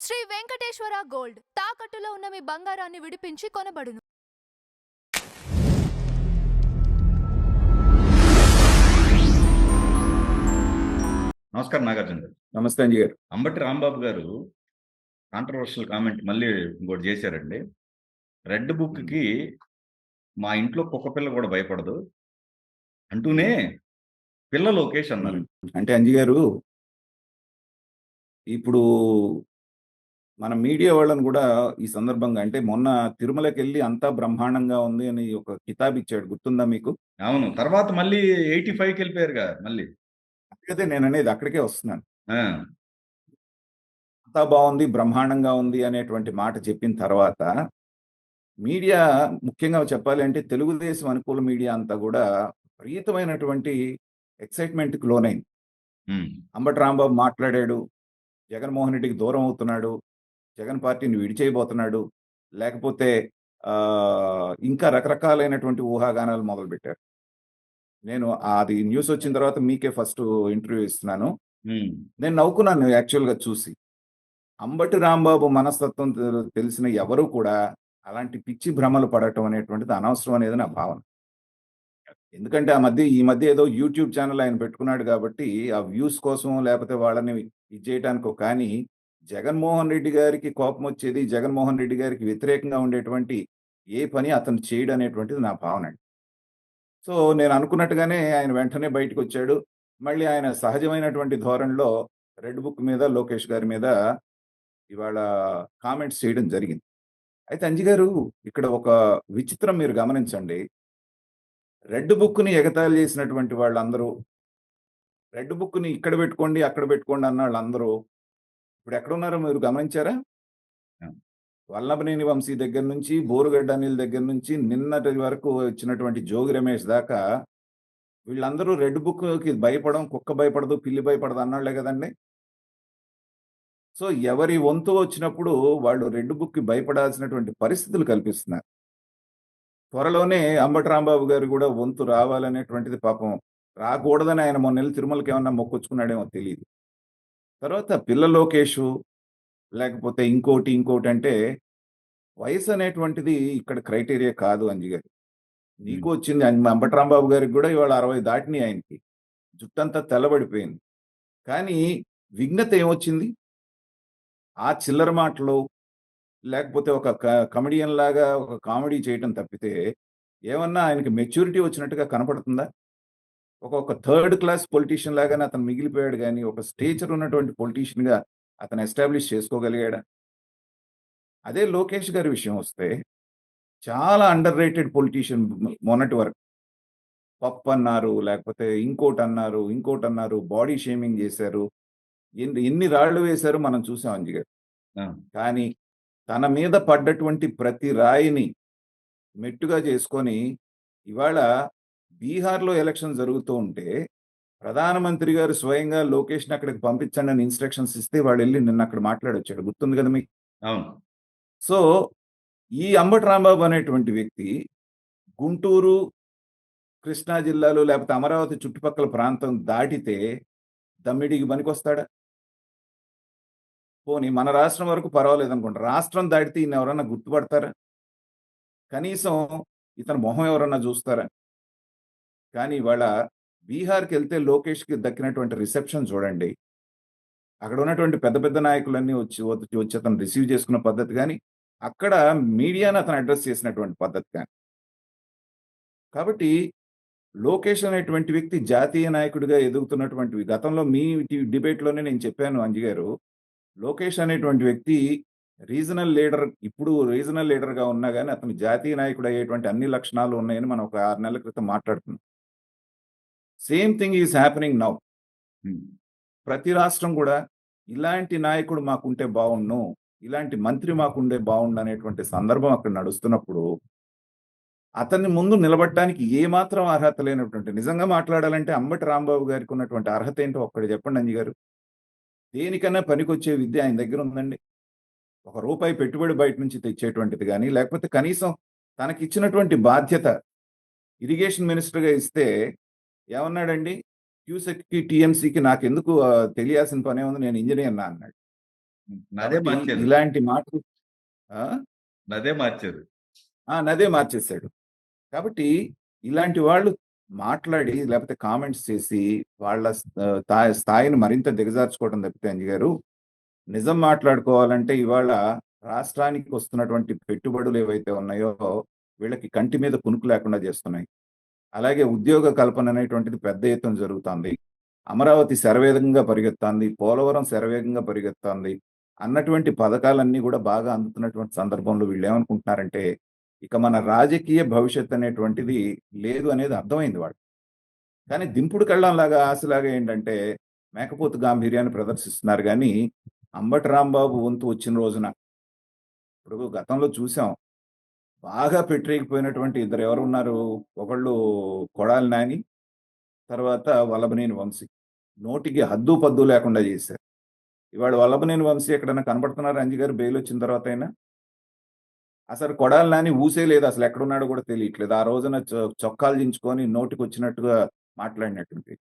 Shri Venkateswara gold తాకట్టులో ఉన్న మీ బంగారాన్ని విడిపించి కొనబడును. నమస్కారం నాగార్జున గారు. నమస్తే అంజీ గారు. అంబటి రాంబాబు గారు కాంట్రవర్షియల్ కామెంట్ మళ్ళీ ఇంకోటి చేశారండి. రెడ్ బుక్ కి మా ఇంట్లో కుక్క పిల్ల కూడా భయపడదు అంటూనే పిల్ల లోకేష్ అన్నారు. అంటే అంజీ గారు, ఇప్పుడు మన మీడియా వాళ్ళని కూడా ఈ సందర్భంగా, అంటే మొన్న తిరుమలకి వెళ్ళి అంతా బ్రహ్మాండంగా ఉంది అని ఒక కితాబ్ ఇచ్చాడు, గుర్తుందా మీకు? అవును, తర్వాత మళ్ళీ 85కి వెళ్ళిపోయారుగా మళ్ళీ. అదే నేను అనేది, అక్కడికే వస్తున్నాను. ఆ, అంతా బాగుంది, బ్రహ్మాండంగా ఉంది అనేటువంటి మాట చెప్పిన తర్వాత మీడియా, ముఖ్యంగా చెప్పాలి అంటే తెలుగుదేశం అనుకూల మీడియా అంతా కూడా విపరీతమైనటువంటి ఎక్సైట్మెంట్కి లోనైంది. అంబటి రాంబాబు మాట్లాడాడు, జగన్మోహన్ రెడ్డికి దూరం అవుతున్నాడు, జగన్ పార్టీని విడిచేయబోతున్నాడు, లేకపోతే ఇంకా రకరకాలైనటువంటి ఊహాగానాలు మొదలుపెట్టారు. నేను అది న్యూస్ వచ్చిన తర్వాత మీకే ఫస్ట్ ఇంటర్వ్యూ ఇస్తున్నాను. నేను నవ్వుకున్నాను యాక్చువల్గా చూసి. అంబటి రాంబాబు మనస్తత్వం తెలిసిన ఎవరు కూడా అలాంటి పిచ్చి భ్రమలు పడటం అనేటువంటిది అనవసరం అనేది నా భావన. ఎందుకంటే ఈ మధ్య ఏదో యూట్యూబ్ ఛానల్ ఆయన పెట్టుకున్నాడు కాబట్టి ఆ వ్యూస్ కోసం లేకపోతే వాళ్ళని ఇది చేయడానికో, కానీ జగన్మోహన్ రెడ్డి గారికి కోపం వచ్చేది, జగన్మోహన్ రెడ్డి గారికి వ్యతిరేకంగా ఉండేటువంటి ఏ పని అతను చేయడం అనేటువంటిది నా భావన అండి. సో నేను అనుకున్నట్టుగానే ఆయన వెంటనే బయటకు వచ్చాడు. మళ్ళీ ఆయన సహజమైనటువంటి ధోరణిలో రెడ్ బుక్ మీద, లోకేష్ గారి మీద ఇవాళ కామెంట్స్ చేయడం జరిగింది. అయితే అంజి గారు, ఇక్కడ ఒక విచిత్రం మీరు గమనించండి. రెడ్ బుక్ని ఎగతాళి చేసినటువంటి వాళ్ళందరూ, రెడ్ బుక్ని ఇక్కడ పెట్టుకోండి అక్కడ పెట్టుకోండి అన్న వాళ్ళందరూ ఇప్పుడు ఎక్కడున్నారో మీరు గమనించారా? వల్లభనేని వంశీ దగ్గర నుంచి, బోరుగడ్డ అనిల్ దగ్గర నుంచి, నిన్నటి వరకు వచ్చినటువంటి జోగి రమేష్ దాకా వీళ్ళందరూ రెడ్ బుక్కి భయపడడం, కుక్క భయపడదు పిల్లి భయపడదు అన్నాళ్లే కదండి. సో ఎవరి వంతు వచ్చినప్పుడు వాళ్ళు రెడ్ బుక్కి భయపడాల్సినటువంటి పరిస్థితులు కల్పిస్తున్నారు. త్వరలోనే అంబటి రాంబాబు గారు కూడా వంతు రావాలనేటువంటిది, పాపం రాకూడదని ఆయన మొన్న నెల తిరుమలకి ఏమన్నా మొక్కొచ్చుకున్నాడేమో తెలియదు. తర్వాత పిల్ల లోకేషు, లేకపోతే ఇంకోటి అంటే వయసు అనేటువంటిది ఇక్కడ క్రైటీరియా కాదు అంజి గారు. నీకు వచ్చింది, అంబటి రాంబాబు గారికి కూడా ఇవాళ 60 దాటిని, ఆయనకి జుట్టంతా తెల్లబడిపోయింది. కానీ విఘ్నత ఏమొచ్చింది? ఆ చిల్లర మాటలు, లేకపోతే ఒక కమెడియన్ లాగా ఒక కామెడీ చేయటం తప్పితే ఏమన్నా ఆయనకి మెచ్యూరిటీ వచ్చినట్టుగా కనపడుతుందా? ఒక థర్డ్ క్లాస్ పొలిటీషియన్ లాగానే అతను మిగిలిపోయాడు, కానీ ఒక స్టేచర్ ఉన్నటువంటి పొలిటీషియన్గా అతను ఎస్టాబ్లిష్ చేసుకోగలిగాడా? అదే లోకేష్ గారి విషయం వస్తే చాలా అండర్ రేటెడ్ పొలిటీషియన్. మొన్నటి వరకు పప్పు అన్నారు, లేకపోతే ఇంకోటి అన్నారు, బాడీ షేమింగ్ చేశారు, ఎన్ని రాళ్లు వేశారు మనం చూసాం అంజి గారు. కానీ తన మీద పడ్డటువంటి ప్రతి రాయిని మెట్టుగా చేసుకొని ఇవాళ బీహార్లో ఎలక్షన్ జరుగుతూ ఉంటే ప్రధానమంత్రి గారు స్వయంగా లోకేష్ని అక్కడికి పంపించండి అని ఇన్స్ట్రక్షన్స్ ఇస్తే వాళ్ళు వెళ్ళి నిన్న అక్కడ మాట్లాడొచ్చాడు, గుర్తుంది కదా మీకు? సో ఈ అంబటి రాంబాబు అనేటువంటి వ్యక్తి గుంటూరు, కృష్ణా జిల్లాలో లేకపోతే అమరావతి చుట్టుపక్కల ప్రాంతం దాటితే దమ్మిడికి పనికొస్తాడా? పోనీ మన రాష్ట్రం వరకు పర్వాలేదు అనుకుంటా, రాష్ట్రం దాటితే ఈయన ఎవరన్నా గుర్తుపడతారా? కనీసం ఇతని మొహం ఎవరన్నా చూస్తారా? కానీ ఇవాళ బీహార్కి వెళ్తే లోకేష్కి దక్కినటువంటి రిసెప్షన్ చూడండి. అక్కడ ఉన్నటువంటి పెద్ద పెద్ద నాయకులన్నీ వచ్చి అతను రిసీవ్ చేసుకున్న పద్ధతి కానీ, అక్కడ మీడియాను అతను అడ్రస్ చేసినటువంటి పద్ధతి కానీ. కాబట్టి లోకేష్ అనేటువంటి వ్యక్తి జాతీయ నాయకుడిగా ఎదుగుతున్నటువంటి, గతంలో మీ డిబేట్లోనే నేను చెప్పాను అంజి గారు, లోకేష్ అనేటువంటి వ్యక్తి రీజనల్ లీడర్, ఇప్పుడు రీజనల్ లీడర్గా ఉన్నా కానీ అతను జాతీయ నాయకుడు అయ్యేటువంటి అన్ని లక్షణాలు ఉన్నాయని మనం ఒక 6 నెలల క్రితం మాట్లాడుతున్నాం. Same thing is happening now. ప్రతి రాష్ట్రం కూడా ఇలాంటి నాయకుడు మాకుంటే బాగుండు, ఇలాంటి మంత్రి మాకుండే బాగుండు అనేటువంటి సందర్భం అక్కడ నడుస్తున్నప్పుడు అతన్ని ముందు నిలబడటానికి ఏమాత్రం అర్హత లేనటువంటి, నిజంగా మాట్లాడాలంటే అంబటి రాంబాబు గారికి ఉన్నటువంటి అర్హత ఏంటో ఒక్కటి చెప్పండి అంజి గారు. దేనికన్నా పనికొచ్చే విద్య ఆయన దగ్గర ఉందండి. ₹1 పెట్టుబడి బయట నుంచి తెచ్చేటువంటిది కానీ, లేకపోతే కనీసం తనకిచ్చినటువంటి బాధ్యత ఇరిగేషన్ మినిస్టర్గా ఇస్తే ఏమన్నాడండి? క్యూసెక్కి, టీఎంసీకి నాకెందుకు తెలియాల్సిన పనే ఉంది, నేను ఇంజనీర్నా అన్నాడు. నదే కాబట్టి మార్చారు. ఇలాంటి మాటలు ఆ? నదే మార్చారు. నదే మార్చేశాడు. కాబట్టి ఇలాంటి వాళ్ళు మాట్లాడి లేకపోతే కామెంట్స్ చేసి వాళ్ళ స్థాయిని మరింత దిగజార్చుకోవడం తప్పితే అంజి గారు, నిజం మాట్లాడుకోవాలంటే ఇవాళ రాష్ట్రానికి వస్తున్నటువంటి పెట్టుబడులు ఏవైతే ఉన్నాయో వీళ్ళకి కంటి మీద కునుకు లేకుండా చేస్తున్నాయి. అలాగే ఉద్యోగ కల్పన అనేటువంటిది పెద్ద ఎత్తున జరుగుతుంది. అమరావతి శరవేగంగా పరిగెత్తాంది, పోలవరం శరవేగంగా పరిగెత్తాంది అన్నటువంటి పథకాలన్నీ కూడా బాగా అందుతున్నటువంటి సందర్భంలో వీళ్ళు ఏమనుకుంటున్నారంటే ఇక మన రాజకీయ భవిష్యత్ అనేటువంటిది లేదు అనేది అర్థమైంది వాడు. కానీ దింపుడు కళ్ళంలాగా ఆశలాగా ఏంటంటే మేకపోతు గాంభీర్యాన్ని ప్రదర్శిస్తున్నారు. కానీ అంబటి రాంబాబు వంతు వచ్చిన రోజున ఇప్పుడు గతంలో చూసాం, బాగా పెట్టరేగిపోయినటువంటి ఇద్దరు ఎవరు ఉన్నారు, ఒకళ్ళు కొడాలి నాని, తర్వాత వల్లభనేని వంశీ. నోటికి హద్దు పద్దు లేకుండా చేశారు. ఇవాళ వల్లభనేని వంశీ ఎక్కడైనా కనపడుతున్నారు అంజి గారు బెయిల్ వచ్చిన తర్వాత అయినా? అసలు కొడాలి నాని ఊసే లేదు, అసలు ఎక్కడున్నాడో కూడా తెలియట్లేదు. ఆ రోజున చొక్కాలు దించుకొని నోటికి వచ్చినట్టుగా మాట్లాడినట్టుంది.